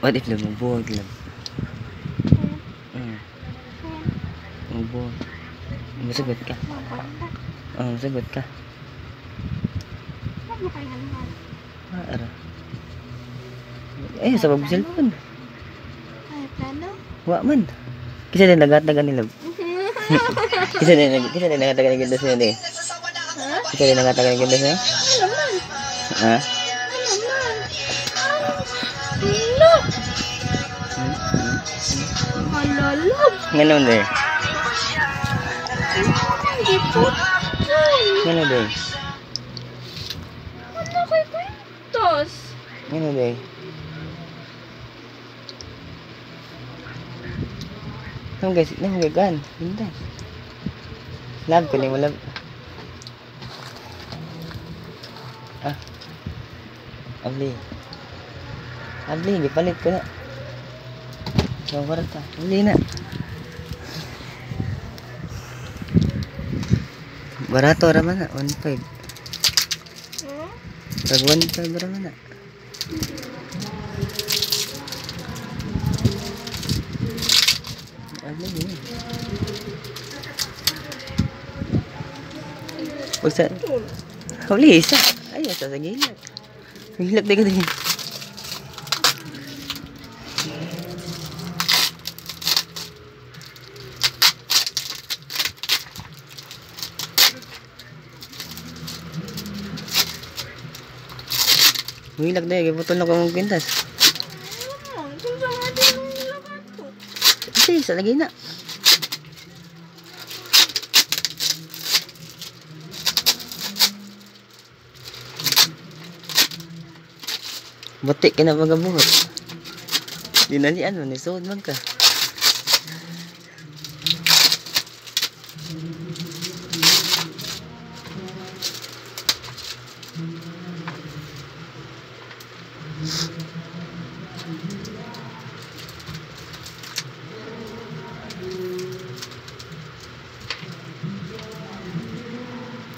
What if lumubog lang? Lumubog. Masagot ka. Masagot ka. Ara. Eh, sabag cellphone. Ay, plano? Wa man. Kisa din nagatagan nila. Kisa din nagatagan ng gindas niya eh. Kisa din nagatagan ng gindas niya? Ha? Malalog. Ngayon eh. Ngayon eh. Ano kay Quintos? Ngayon eh. Nung guys, nung gagan. Hindi. Lab ko ni mo lab. Abli. Abli, gipalit ko na. So, karata. Abli na. Barato raman na, 1.5. Pag 1.5 raman na. Abli yun. Huwag sa... Huli, isa. Ay, sa gilak. Gilak din ka din. Hilak na yun, putol na ko mong pintas. Kung sa nga din yung laban ko. Kasi, sa lagi na. Batik ka na magabuhat. Di na ni ano, nisuod man ka.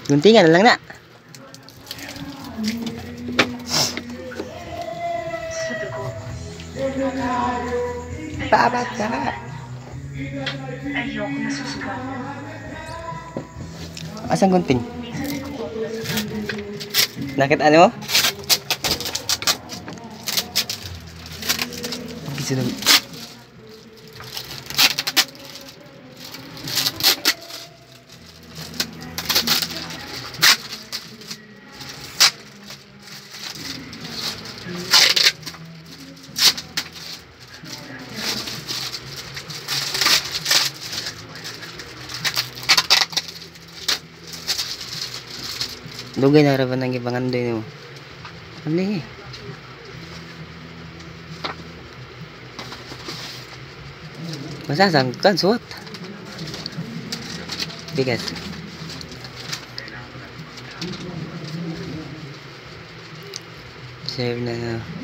Guntingan na lang na. Pabat ka. Asang gunting? Nakit ano mo? Gisunod. Dugay na raban ang ibangandoy mo. Ano masasang kan suot. Bigas. Save na na.